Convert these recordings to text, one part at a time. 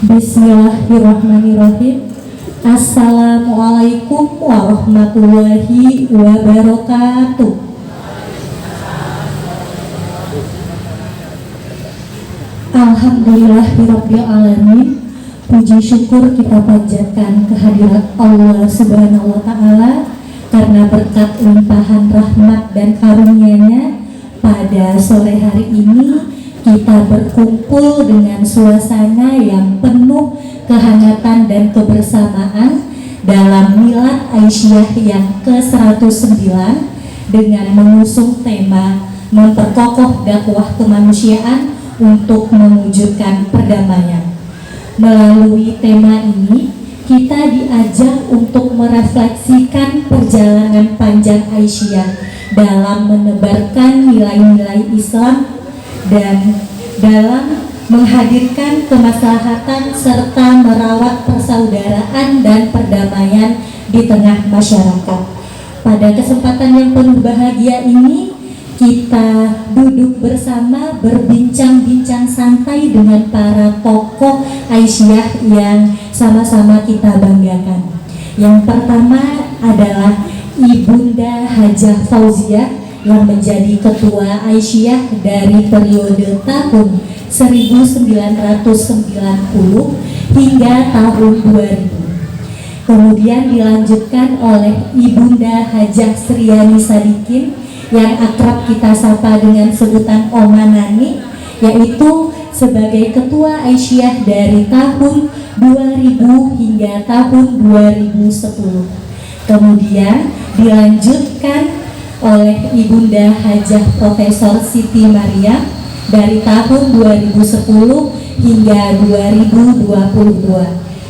Bismillahirrahmanirrahim. Assalamualaikum warahmatullahi wabarakatuh. Alhamdulillahirabbil alamin. Puji syukur kita panjatkan kehadirat Allah Subhanahu wa taala karena berkat limpahan rahmat dan karunia-Nya pada sore hari ini kita berkumpul dengan suasana yang penuh kehangatan dan kebersamaan dalam Milad Aisyah yang ke-109 dengan mengusung tema memperkokoh dakwah kemanusiaan untuk mewujudkan perdamaian. Melalui tema ini kita diajak untuk merefleksikan perjalanan panjang Aisyah dalam menebarkan nilai-nilai Islam dan dalam menghadirkan kemaslahatan serta merawat persaudaraan dan perdamaian di tengah masyarakat. Pada kesempatan yang penuh bahagia ini, kita duduk bersama berbincang-bincang santai dengan para tokoh Aisyah yang sama-sama kita banggakan. Yang pertama adalah Ibunda Hajah Fauziah yang menjadi ketua Aisyah dari periode tahun 1990 hingga tahun 2000. Kemudian dilanjutkan oleh Ibunda Hajah Sriani Sadikin yang akrab kita sapa dengan sebutan Oma Nani, yaitu sebagai ketua Aisyah dari tahun 2000 hingga tahun 2010. Kemudian dilanjutkan oleh Ibunda Hajah Profesor Siti Maryam dari tahun 2010 hingga 2022.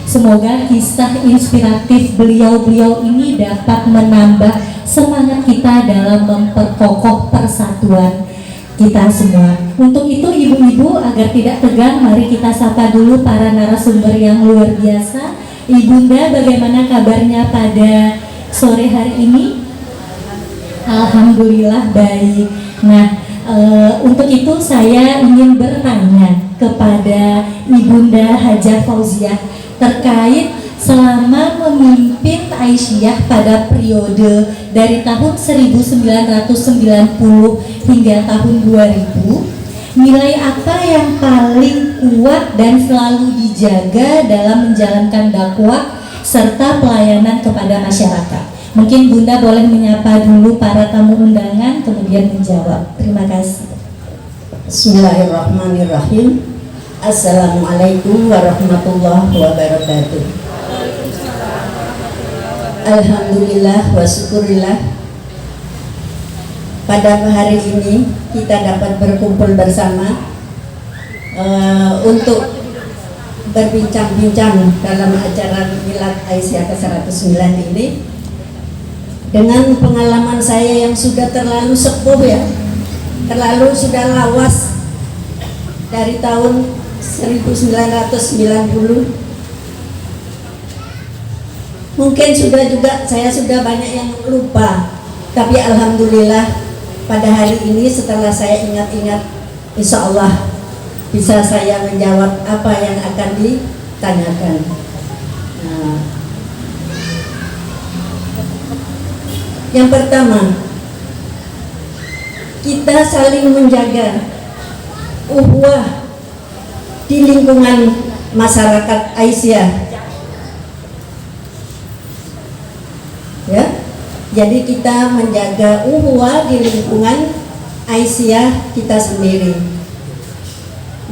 Semoga kisah inspiratif beliau-beliau ini dapat menambah semangat kita dalam memperkokoh persatuan kita semua. Untuk itu ibu-ibu, agar tidak tegang, mari kita sapa dulu para narasumber yang luar biasa. Ibunda, bagaimana kabarnya pada sore hari ini? Alhamdulillah baik. Nah, untuk itu saya ingin bertanya kepada Ibunda Hajah Fauziah terkait selama memimpin Aisyah pada periode dari tahun 1990 hingga tahun 2000, nilai apa yang paling kuat dan selalu dijaga dalam menjalankan dakwah serta pelayanan kepada masyarakat? Mungkin Bunda boleh menyapa dulu para tamu undangan, kemudian menjawab. Terima kasih. Bismillahirrahmanirrahim. Assalamualaikum warahmatullahi wabarakatuh. Alhamdulillah wa syukurillah, pada hari ini kita dapat berkumpul bersama untuk berbincang-bincang dalam acara Milad Aisyah ke-109 ini. Dengan pengalaman saya yang sudah terlalu sepuh ya, terlalu sudah lawas dari tahun 1990, mungkin saya sudah banyak yang lupa, tapi alhamdulillah pada hari ini setelah saya ingat-ingat, insya Allah bisa saya menjawab apa yang akan ditanyakan. Yang pertama, kita saling menjaga ukhuwah di lingkungan masyarakat Aisyah. Ya, jadi kita menjaga ukhuwah di lingkungan Aisyah kita sendiri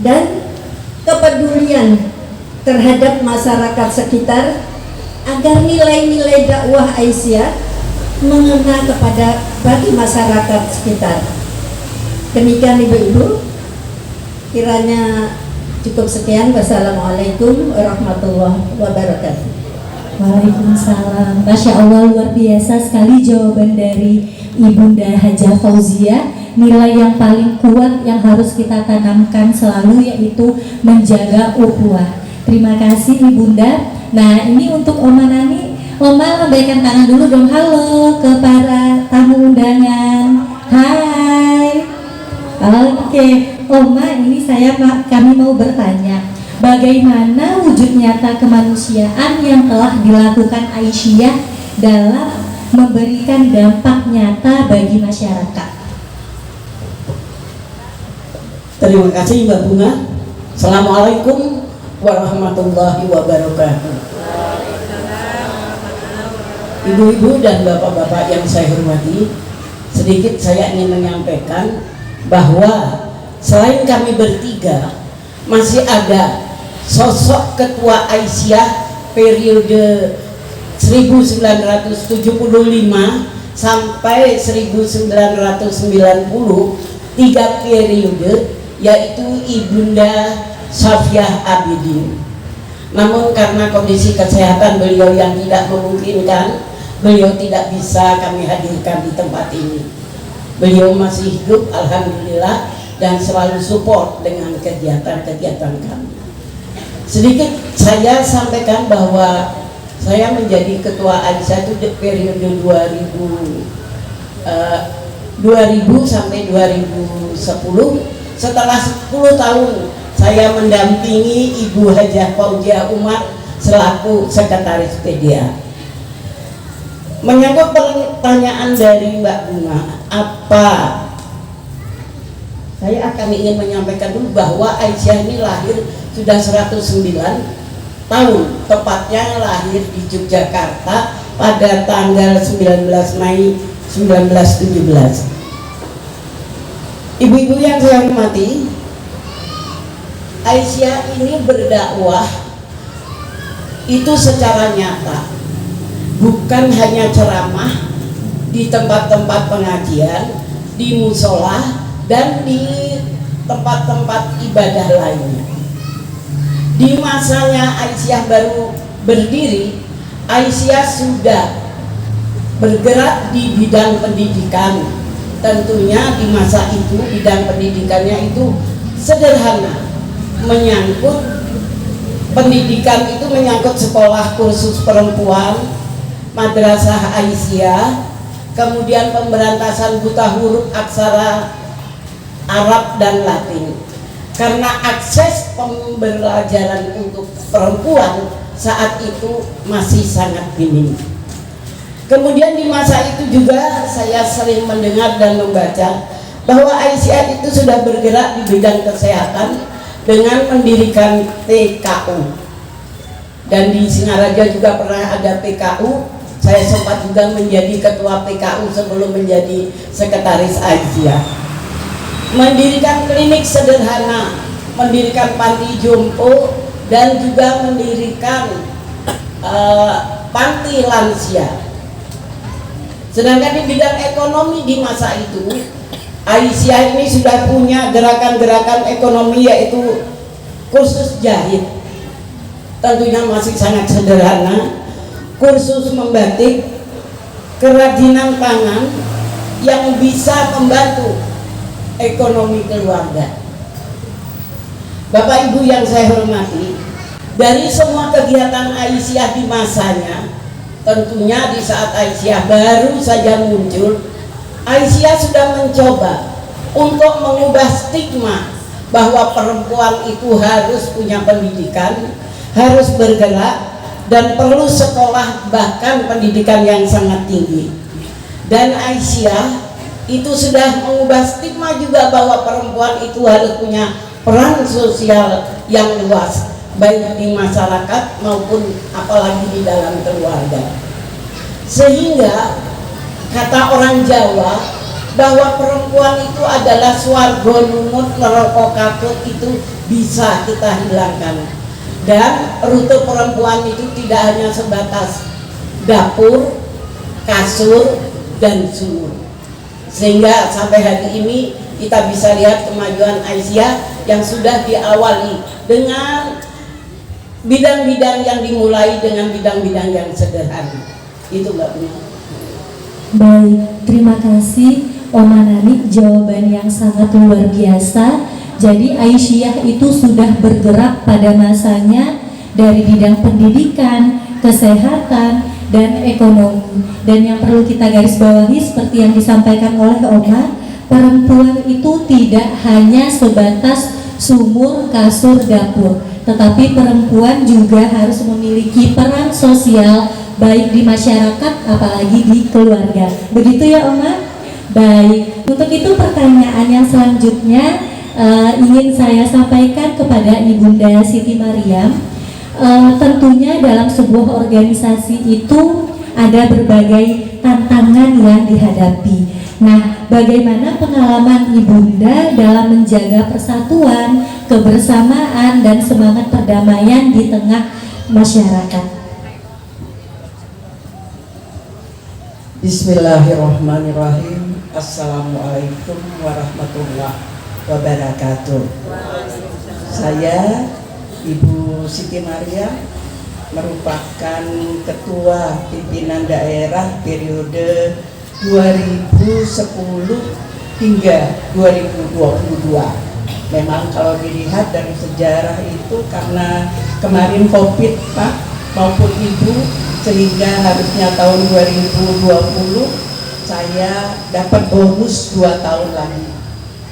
dan kepedulian terhadap masyarakat sekitar agar nilai-nilai dakwah Aisyah mengena kepada bagi masyarakat sekitar. Demikian ibu-ibu, kiranya cukup sekian. Wassalamualaikum warahmatullahi wabarakatuh. Waalaikumsalam. Masya Allah, luar biasa sekali jawaban dari Ibunda Hajah Fauziah. Nilai yang paling kuat yang harus kita tanamkan selalu yaitu menjaga ukhuwah. Terima kasih Ibunda. Nah, ini untuk Oma Nani. Oma, lambaikan tangan dulu dong. Halo ke para tamu undangan. Hai. Oke, Oma, ini kami mau bertanya. bagaimana wujud nyata kemanusiaan yang telah dilakukan Aisyah dalam memberikan dampak nyata bagi masyarakat. Terima kasih Mbak Bunga. Assalamualaikum warahmatullahi wabarakatuh. Ibu-ibu dan bapak-bapak yang saya hormati, sedikit saya ingin menyampaikan bahwa selain kami bertiga, masih ada sosok Ketua Aisyah periode 1975 sampai 1990, 3 periode, yaitu Ibunda Safiyah Abidin. Namun karena kondisi kesehatan beliau yang tidak memungkinkan, beliau tidak bisa kami hadirkan di tempat ini. Beliau masih hidup, alhamdulillah, dan selalu support dengan kegiatan-kegiatan kami. Sedikit saya sampaikan bahwa saya menjadi Ketua Aisyah itu di periode 2000 sampai 2010. Setelah 10 tahun saya mendampingi Ibu Hajah Fauziah Umar selaku Sekretaris PDA. Menyangkut pertanyaan dari Mbak Bunga, saya akan ingin menyampaikan dulu bahwa Aisyah ini lahir sudah 109 tahun, tepatnya lahir di Yogyakarta pada tanggal 19 Mei 1917. Ibu-ibu yang saya hormati, Aisyah ini berdakwah itu secara nyata, bukan hanya ceramah di tempat-tempat pengajian, di musola, dan di tempat-tempat ibadah lainnya. Di masanya Aisyah baru berdiri, Aisyah sudah bergerak di bidang pendidikan. Tentunya di masa itu bidang pendidikannya itu sederhana, menyangkut pendidikan itu menyangkut sekolah kursus perempuan, madrasah Aisyah, kemudian pemberantasan buta huruf aksara Arab dan Latin. Karena akses pembelajaran untuk perempuan saat itu masih sangat minim. Kemudian di masa itu juga saya sering mendengar dan membaca bahwa Aisyah itu sudah bergerak di bidang kesehatan dengan mendirikan PKU. Dan di Singaraja juga pernah ada PKU. Saya sempat juga menjadi ketua PKU sebelum menjadi sekretaris Aisyah. Mendirikan klinik sederhana, mendirikan panti jompo, dan juga mendirikan panti lansia. Sedangkan di bidang ekonomi di masa itu, Aisyah ini sudah punya gerakan-gerakan ekonomi, yaitu kursus jahit, tentunya masih sangat sederhana, kursus membatik, kerajinan tangan yang bisa membantu ekonomi keluarga. Bapak Ibu yang saya hormati, dari semua kegiatan Aisyah di masanya, tentunya di saat Aisyah baru saja muncul, Aisyah sudah mencoba untuk mengubah stigma bahwa perempuan itu harus punya pendidikan, harus bergerak, dan perlu sekolah, bahkan pendidikan yang sangat tinggi. Dan Aisyah itu sudah mengubah stigma juga bahwa perempuan itu harus punya peran sosial yang luas, baik di masyarakat maupun apalagi di dalam keluarga. Sehingga kata orang Jawa bahwa perempuan itu adalah swarga numut neraka katut, itu bisa kita hilangkan. Dan rute perempuan itu tidak hanya sebatas dapur, kasur, dan sumur. Sehingga sampai hari ini kita bisa lihat kemajuan Aisyah yang sudah diawali dengan bidang-bidang yang dimulai dengan bidang-bidang yang sederhana. Itu Mbak Bunga. Baik, terima kasih Oma Nani, jawaban yang sangat luar biasa. Jadi Aisyah itu sudah bergerak pada masanya dari bidang pendidikan, kesehatan, dan ekonomi. Dan yang perlu kita garis bawahi seperti yang disampaikan oleh Oma, perempuan itu tidak hanya sebatas sumur, kasur, dapur, tetapi perempuan juga harus memiliki peran sosial baik di masyarakat apalagi di keluarga. Begitu ya Oma? Baik, untuk itu pertanyaan yang selanjutnya ingin saya sampaikan kepada Ibunda Siti Mariam. Tentunya dalam sebuah organisasi itu ada berbagai tantangan yang dihadapi. Nah, bagaimana pengalaman Ibunda dalam menjaga persatuan, kebersamaan, dan semangat perdamaian di tengah masyarakat? Bismillahirrahmanirrahim. Assalamualaikum warahmatullahi wabarakatuh. Saya Ibu Siti Mariam merupakan Ketua Pimpinan Daerah periode 2010 hingga 2022. Memang kalau dilihat dari sejarah itu karena kemarin Covid Pak maupun Ibu, sehingga harusnya tahun 2020 saya dapat bonus 2 tahun lagi,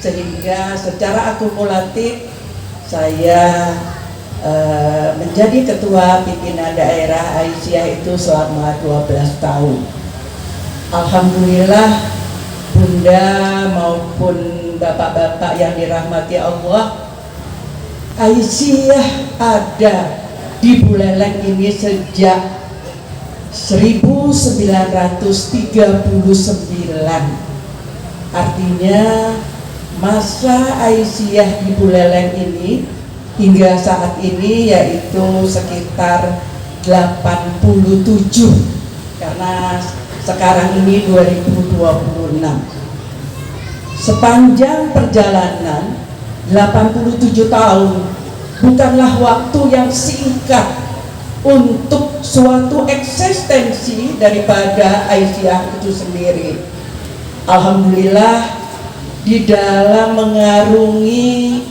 sehingga secara akumulatif saya menjadi Ketua Pimpinan Daerah Aisyah itu selama 12 tahun. Alhamdulillah, Bunda maupun Bapak-bapak yang dirahmati Allah, Aisyah ada di Buleleng ini sejak 1939. Artinya masa Aisyah di Buleleng ini hingga saat ini yaitu sekitar 87, karena sekarang ini 2026. Sepanjang perjalanan 87 tahun bukanlah waktu yang singkat untuk suatu eksistensi daripada Aisyah itu sendiri. Alhamdulillah, di dalam mengarungi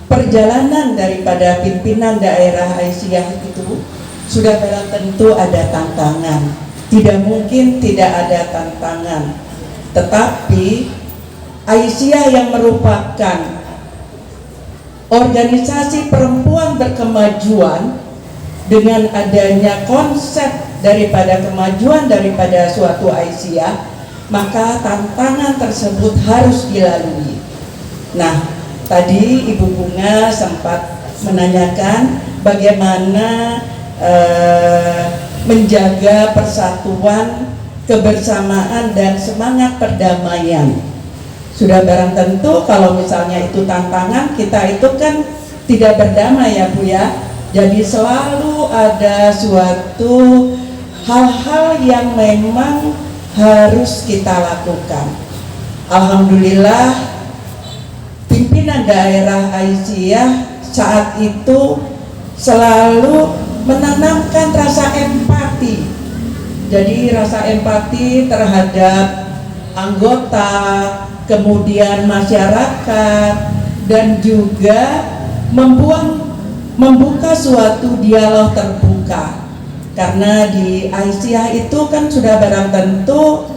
perjalanan daripada pimpinan daerah Aisyah itu sudah barang tentu ada tantangan. Tidak mungkin tidak ada tantangan. Tetapi Aisyah yang merupakan organisasi perempuan berkemajuan, dengan adanya konsep daripada kemajuan daripada suatu Aisyah, maka tantangan tersebut harus dilalui. Nah, tadi Ibu Bunga sempat menanyakan bagaimana menjaga persatuan, kebersamaan, dan semangat perdamaian. Sudah barang tentu kalau misalnya itu tantangan, kita itu kan tidak berdamai ya Bu ya. Jadi selalu ada suatu hal-hal yang memang harus kita lakukan. Alhamdulillah, pimpinan daerah Aisyah saat itu selalu menanamkan rasa empati. Jadi rasa empati terhadap anggota, kemudian masyarakat, dan juga membuka suatu dialog terbuka. Karena di Aisyah itu kan sudah barang tentu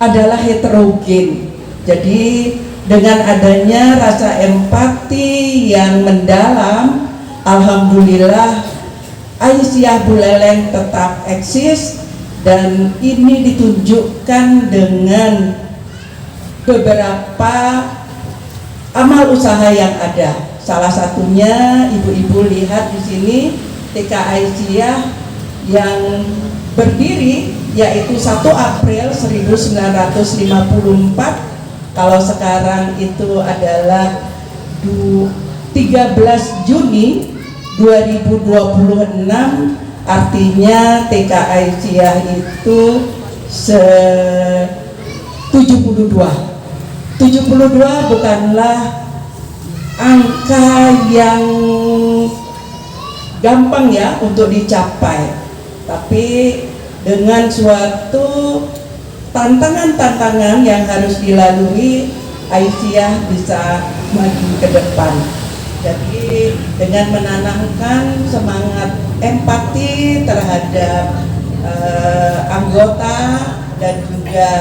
adalah heterogen. Jadi dengan adanya rasa empati yang mendalam, alhamdulillah Aisyah Buleleng tetap eksis, dan ini ditunjukkan dengan beberapa amal usaha yang ada. Salah satunya ibu-ibu lihat di sini TK Aisyah yang berdiri yaitu 1 April 1954. Kalau sekarang itu adalah 13 Juni 2026, artinya TK Aisyah itu 72 bukanlah angka yang gampang ya untuk dicapai, tapi dengan suatu tantangan-tantangan yang harus dilalui, Aisyah bisa maju ke depan. Jadi dengan menanamkan semangat empati terhadap anggota dan juga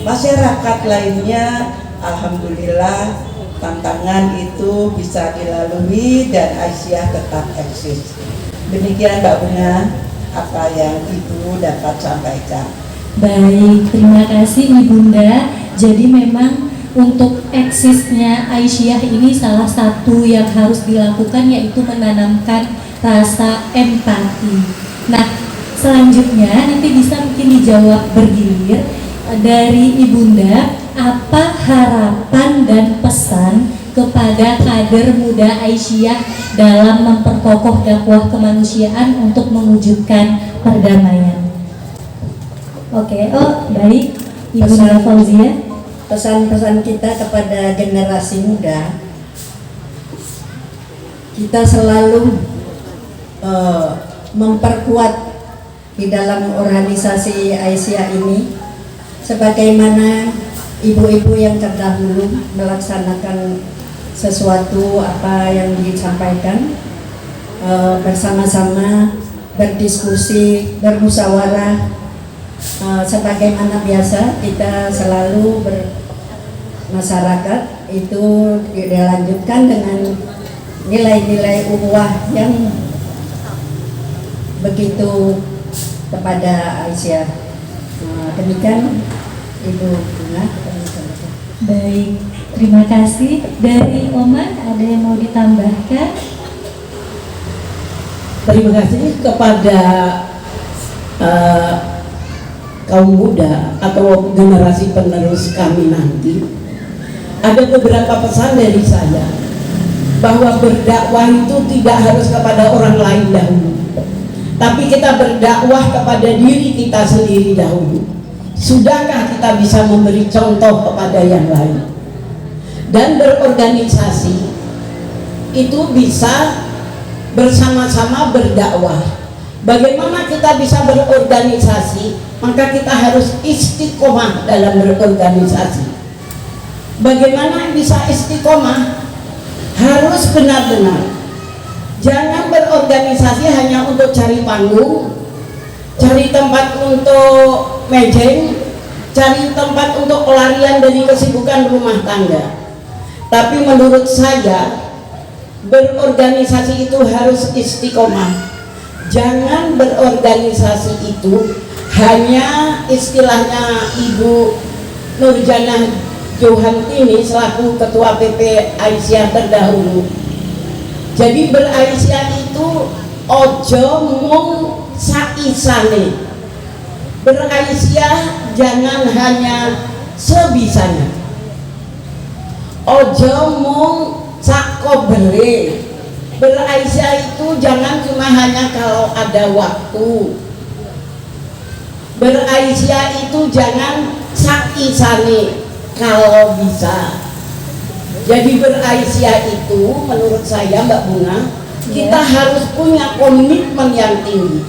masyarakat lainnya, alhamdulillah tantangan itu bisa dilalui dan Aisyah tetap eksis. Demikian Mbak Bunga apa yang Ibu dapat sampaikan. Baik, terima kasih Ibunda. Jadi memang untuk eksisnya Aisyah ini salah satu yang harus dilakukan yaitu menanamkan rasa empati. Nah, selanjutnya nanti bisa mungkin dijawab bergilir dari Ibunda, apa harapan dan pesan kepada kader muda Aisyah dalam memperkokoh dakwah kemanusiaan untuk mewujudkan perdamaian. Oke, baik, Ibunda Fauzia. Pesan-pesan kita kepada generasi muda, kita selalu memperkuat di dalam organisasi Aisyah ini sebagaimana ibu-ibu yang terdahulu melaksanakan sesuatu apa yang disampaikan, bersama-sama berdiskusi, bermusyawarah, sebagaimana biasa kita selalu bermasyarakat itu dilanjutkan dengan nilai-nilai ukhuwah yang begitu kepada Aisyah. Demikian Ibu Bunga. Baik, terima kasih. Dari Oman ada yang mau ditambahkan? Terima kasih kepada kaum muda atau generasi penerus kami nanti. Ada beberapa pesan dari saya bahwa berdakwah itu tidak harus kepada orang lain dahulu, tapi kita berdakwah kepada diri kita sendiri dahulu. Sudahkah kita bisa memberi contoh kepada yang lain? Dan berorganisasi itu bisa bersama-sama berdakwah. Bagaimana kita bisa berorganisasi? Maka kita harus istiqomah dalam berorganisasi. Bagaimana bisa istiqomah? Harus benar-benar. Jangan berorganisasi hanya untuk cari panggung, cari tempat untuk mejeng, cari tempat untuk pelarian dari kesibukan rumah tangga. Tapi menurut saya, berorganisasi itu harus istiqomah. Jangan berorganisasi itu hanya istilahnya Ibu Nurjanah Johantini selaku Ketua PP Aisyah terdahulu. Jadi beraisyah itu ojo mung saisane. Beraisyah jangan hanya sebisanya. Ojo mung sakobere. Beraisyah itu jangan cuma hanya kalau ada waktu. Beraisyah itu jangan sakisane kalau bisa. Jadi beraisyah itu menurut saya Mbak Bunga, kita harus punya komitmen yang tinggi.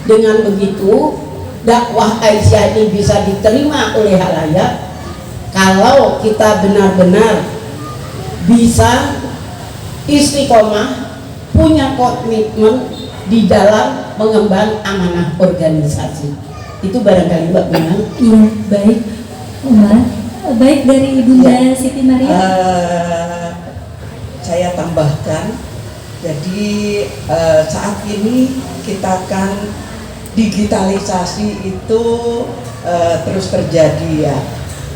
Dengan begitu dakwah Aisyah ini bisa diterima oleh halayak kalau kita benar-benar bisa istiqomah, punya komitmen di dalam mengemban amanah organisasi. Itu barangkali Mbak Bunga. Iya, baik. Umar. Baik, dari Ibunda Siti Maria. Saya tambahkan, jadi saat ini kita akan digitalisasi itu terus terjadi ya.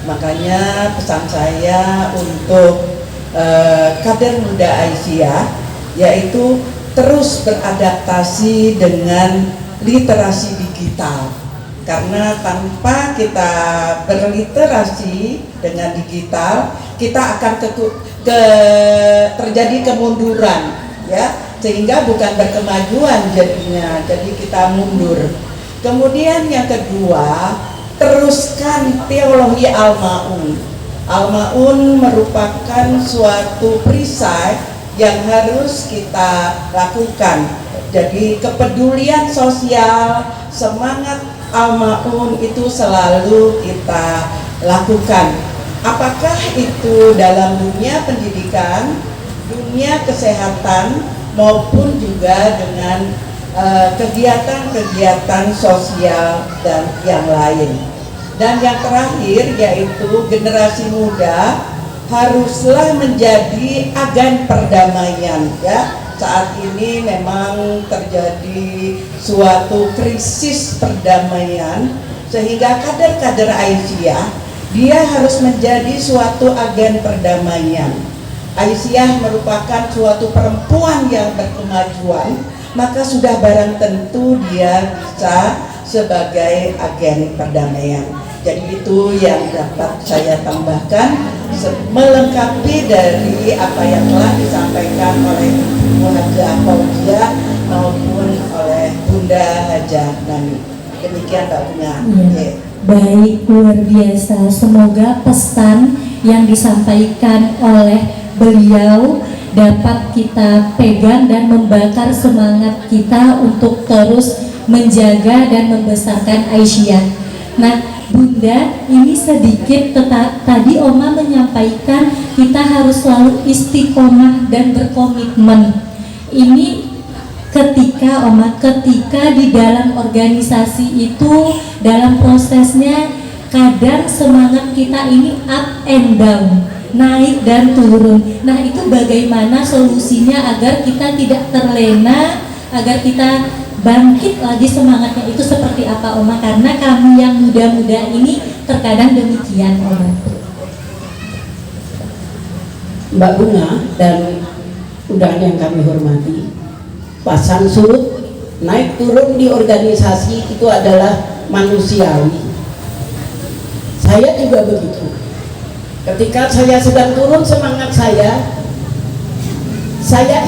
Makanya pesan saya untuk kader muda Aisyah yaitu terus beradaptasi dengan literasi digital. Karena tanpa kita berliterasi dengan digital, kita akan terjadi kemunduran, ya, sehingga bukan berkemajuan jadinya, jadi kita mundur. Kemudian yang kedua, teruskan teologi Al-Ma'un. Al-Ma'un merupakan suatu perisai yang harus kita lakukan. Jadi kepedulian sosial, semangat Al-Ma'un itu selalu kita lakukan. Apakah itu dalam dunia pendidikan, dunia kesehatan, maupun juga dengan kegiatan-kegiatan sosial dan yang lain. Dan yang terakhir yaitu generasi muda haruslah menjadi agen perdamaian ya. Saat ini memang terjadi suatu krisis perdamaian sehingga kader-kader Aisyah dia harus menjadi suatu agen perdamaian. Aisyah merupakan suatu perempuan yang berkemajuan, maka sudah barang tentu dia bisa sebagai agen perdamaian. Jadi itu yang dapat saya tambahkan melengkapi dari apa yang telah disampaikan oleh Ibu Hajah Fauziah maupun oleh Bunda Hajah Nani. Demikian Mbak Bunga. Ya. Baik, luar biasa. Semoga pesan yang disampaikan oleh beliau dapat kita pegang dan membakar semangat kita untuk terus menjaga dan membesarkan Aisyah. Nah, Bunda, ini sedikit tadi Oma menyampaikan kita harus selalu istiqomah dan berkomitmen. Ini ketika di dalam organisasi itu dalam prosesnya kadang semangat kita ini up and down, naik dan turun. Nah, itu bagaimana solusinya agar kita tidak terlena, agar kita bangkit lagi semangatnya itu seperti apa Oma? Karena kami yang muda-muda ini terkadang demikian Oma. Mbak Bunga dan undangan yang kami hormati, pasang surut naik turun di organisasi itu adalah manusiawi. Saya juga begitu. Ketika saya sedang turun semangat saya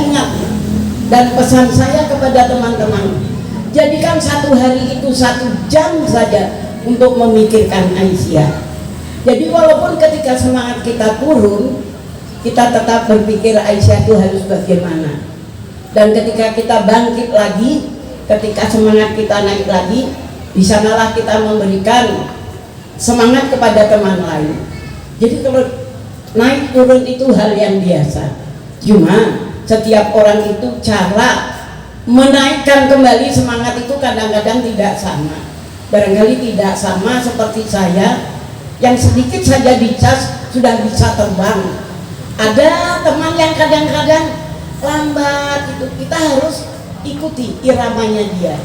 ingat dan pesan saya kepada teman-teman, jadikan satu hari itu 1 jam saja untuk memikirkan Aisyah. Jadi walaupun ketika semangat kita turun, kita tetap berpikir Aisyah itu harus bagaimana. Dan ketika kita bangkit lagi, ketika semangat kita naik lagi, di sanalah kita memberikan semangat kepada teman lain. Jadi kalau naik turun itu hal yang biasa. Cuma setiap orang itu cara menaikkan kembali semangat itu kadang-kadang tidak sama. Barangkali tidak sama seperti saya yang sedikit saja dicas sudah bisa terbang. Ada teman yang kadang-kadang lambat, itu kita harus ikuti iramanya dia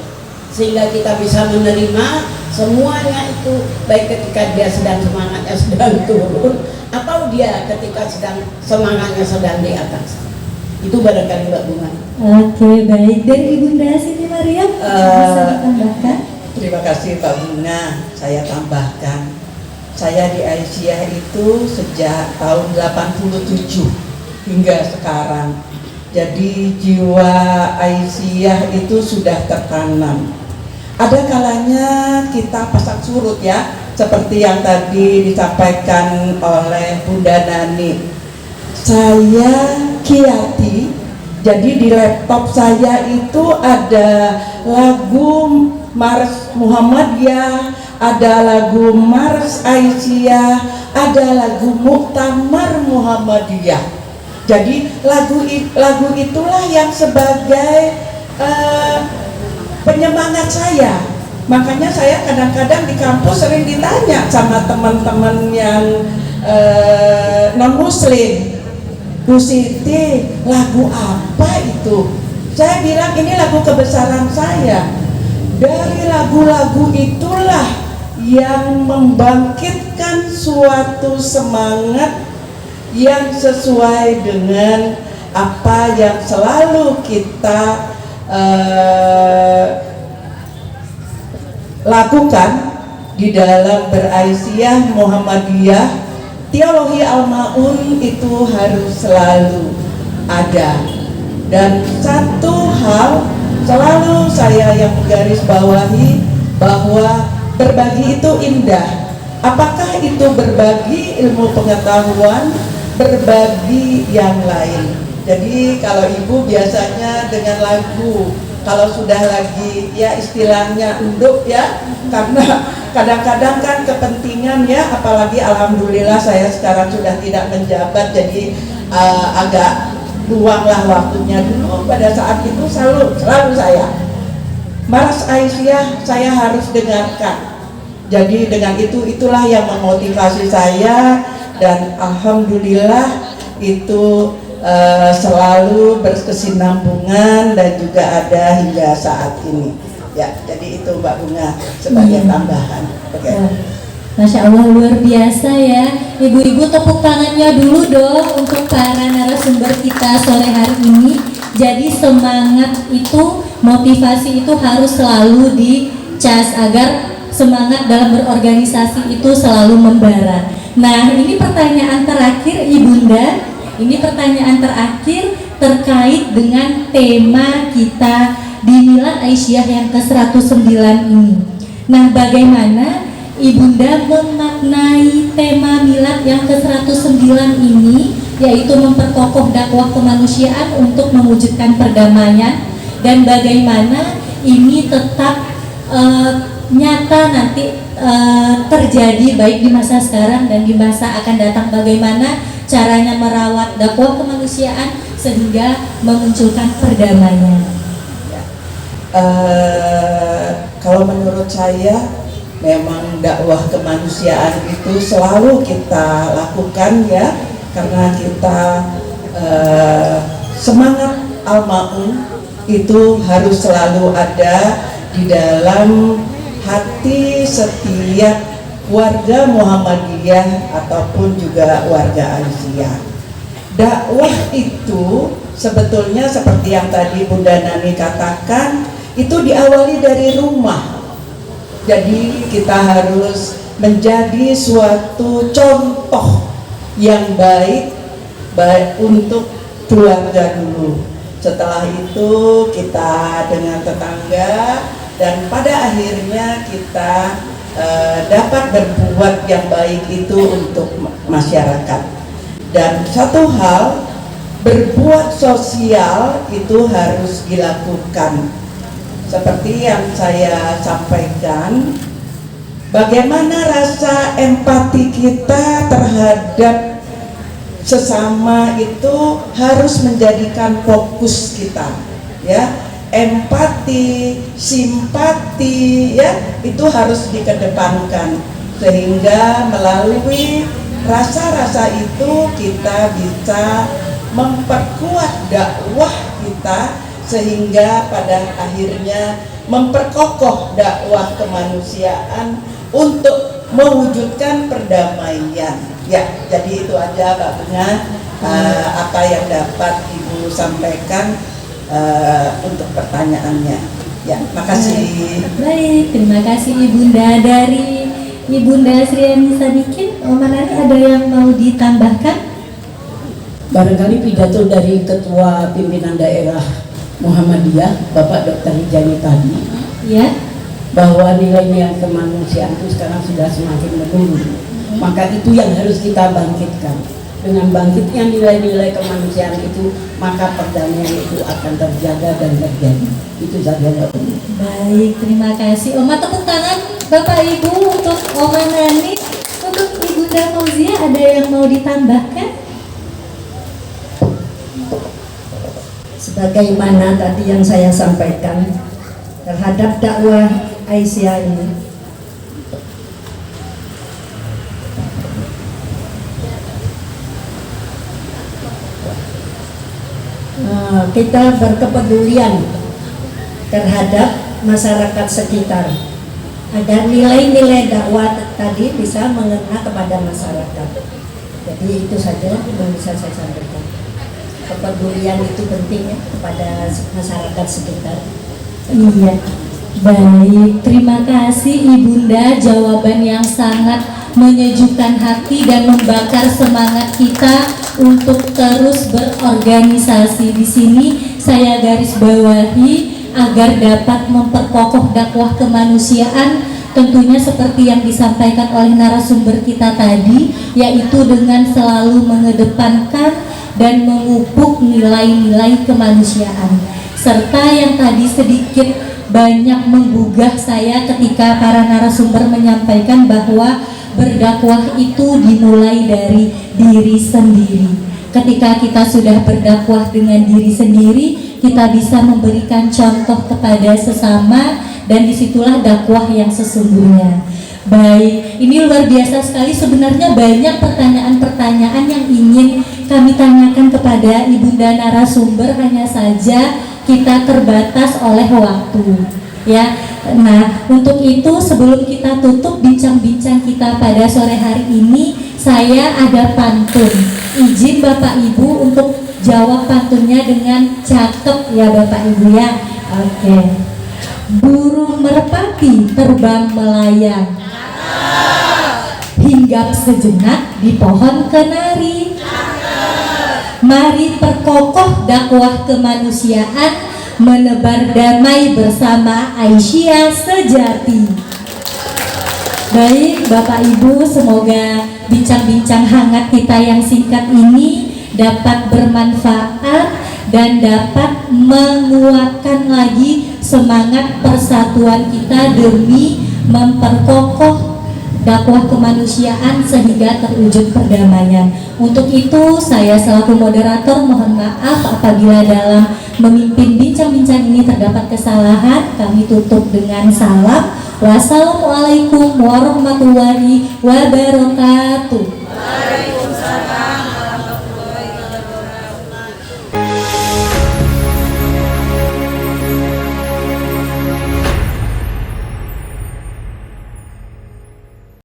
sehingga kita bisa menerima semuanya itu, baik ketika dia sedang semangatnya sedang turun atau dia ketika sedang semangatnya sedang di atas. Itu barangkali Mbak Bunga. Oke, baik. Dari Ibunda Siti Maria bisa ditambahkan? Terima kasih Mbak Bunga. Saya tambahkan, saya di Aisyah itu sejak tahun 87 hingga sekarang. Jadi jiwa Aisyah itu sudah tertanam. Ada kalanya kita pasang surut ya, seperti yang tadi disampaikan oleh Bunda Nani. Saya kiati, jadi di laptop saya itu ada lagu Mars Muhammadiyah, ada lagu Mars Aisyah, ada lagu Muktamar Muhammadiyah. Jadi lagu itulah yang sebagai penyemangat saya. Makanya saya kadang-kadang di kampus sering ditanya sama teman-teman yang non muslim, Bu Siti, lagu apa itu? Saya bilang ini lagu kebesaran saya. Dari lagu-lagu itulah yang membangkitkan suatu semangat yang sesuai dengan apa yang selalu kita lakukan di dalam beraisyah Muhammadiyah. Teologi Al-Ma'un itu harus selalu ada. Dan satu hal selalu saya yang garis bawahi, bahwa berbagi itu indah. Apakah itu berbagi ilmu pengetahuan, berbagi yang lain. Jadi kalau ibu biasanya dengan lagu, kalau sudah lagi ya istilahnya enduk ya, karena kadang-kadang kan kepentingan ya, apalagi alhamdulillah saya sekarang sudah tidak menjabat, jadi agak luanglah waktunya. Dulu pada saat itu selalu saya Mars Aisyah saya harus dengarkan. Jadi dengan itulah yang memotivasi saya, dan alhamdulillah itu selalu berkesinambungan dan juga ada hingga saat ini. Ya, jadi itu Mbak Bunga sebagai tambahan. Oke. Masya Allah, luar biasa ya. Ibu-ibu tepuk tangannya dulu dong untuk para narasumber kita sore hari ini. Jadi semangat itu, motivasi itu harus selalu dicas agar semangat dalam berorganisasi itu selalu membara. Nah, ini pertanyaan terakhir Ibunda. Ini pertanyaan terakhir terkait dengan tema kita di Milad Aisyah yang ke-109 ini. Nah, bagaimana Ibunda memaknai tema Milad yang ke-109 ini, yaitu memperkokoh dakwah kemanusiaan untuk mewujudkan perdamaian, dan bagaimana ini tetap nyata nanti terjadi baik di masa sekarang dan di masa akan datang, bagaimana caranya merawat dakwah kemanusiaan sehingga memunculkan perdamaian. Kalau menurut saya memang dakwah kemanusiaan itu selalu kita lakukan ya, karena kita semangat al-ma'un itu harus selalu ada di dalam hati setiap warga Muhammadiyah ataupun juga warga Aisyah. Dakwah itu sebetulnya seperti yang tadi Bunda Nani katakan, itu diawali dari rumah. Jadi kita harus menjadi suatu contoh yang baik untuk keluarga dulu. Setelah itu kita dengan tetangga, dan pada akhirnya kita dapat berbuat yang baik itu untuk masyarakat. Dan satu hal, berbuat sosial itu harus dilakukan. Seperti yang saya sampaikan, bagaimana rasa empati kita terhadap sesama itu harus menjadikan fokus kita, ya. Empati, simpati, ya, itu harus dikedepankan, sehingga melalui rasa-rasa itu kita bisa memperkuat dakwah kita, sehingga pada akhirnya memperkokoh dakwah kemanusiaan untuk mewujudkan perdamaian. Ya, jadi itu aja Mbak Bunga, apa yang dapat Ibu sampaikan untuk pertanyaannya. Ya, makasih. Baik, terima kasih Ibunda. Dari Ibunda Sriani Sadikin, Oma Nani ada yang mau ditambahkan? Barangkali pidato dari Ketua Pimpinan Daerah Muhammadiyah, Bapak Dr. Hijani tadi, Ya. bahwa nilai-nilai kemanusiaan itu sekarang sudah semakin menurun. Maka itu yang harus kita bangkitkan. Dengan bangkitnya nilai-nilai kemanusiaan itu, maka perdamaian itu akan terjaga dan terjadi. Itu saja. Baik, terima kasih. Oma, tepuk tangan Bapak Ibu untuk Oma Nani. Untuk Ibunda Fauzia ada yang mau ditambahkan? Sebagaimana tadi yang saya sampaikan terhadap dakwah Aisyah ini, kita berkepedulian terhadap masyarakat sekitar agar nilai-nilai dakwah tadi bisa mengena kepada masyarakat. Jadi itu saja yang bisa saya sampaikan. Kepedulian itu penting ya kepada masyarakat sekitar. Iya. Baik, terima kasih Ibunda, jawaban yang sangat menyejukkan hati dan membakar semangat kita untuk terus berorganisasi. Di sini saya garis bawahi agar dapat memperkokoh dakwah kemanusiaan, tentunya seperti yang disampaikan oleh narasumber kita tadi, yaitu dengan selalu mengedepankan dan memupuk nilai-nilai kemanusiaan. Serta yang tadi sedikit banyak menggugah saya ketika para narasumber menyampaikan bahwa berdakwah itu dimulai dari diri sendiri. Ketika kita sudah berdakwah dengan diri sendiri, kita bisa memberikan contoh kepada sesama, dan disitulah dakwah yang sesungguhnya. Baik, ini luar biasa sekali. Sebenarnya banyak pertanyaan-pertanyaan yang ingin kami tanyakan kepada Ibunda narasumber, hanya saja kita terbatas oleh waktu. Ya, nah untuk itu sebelum kita tutup bincang-bincang kita pada sore hari ini, saya ada pantun. Izin Bapak Ibu untuk jawab pantunnya dengan cakep ya Bapak Ibu ya. Oke. Burung merpati terbang melayang, hinggap sejenak di pohon kenari. Mari perkokoh dakwah kemanusiaan, menebar damai bersama Aisyah sejati. Baik Bapak Ibu, semoga bincang-bincang hangat kita yang singkat ini dapat bermanfaat dan dapat menguatkan lagi semangat persatuan kita demi memperkokoh dakwah kemanusiaan sehingga terwujud perdamaian. Untuk itu saya selaku moderator mohon maaf apabila dalam memimpin bincang-bincang ini terdapat kesalahan. Kami tutup dengan salam. Wassalamualaikum warahmatullahi wabarakatuh.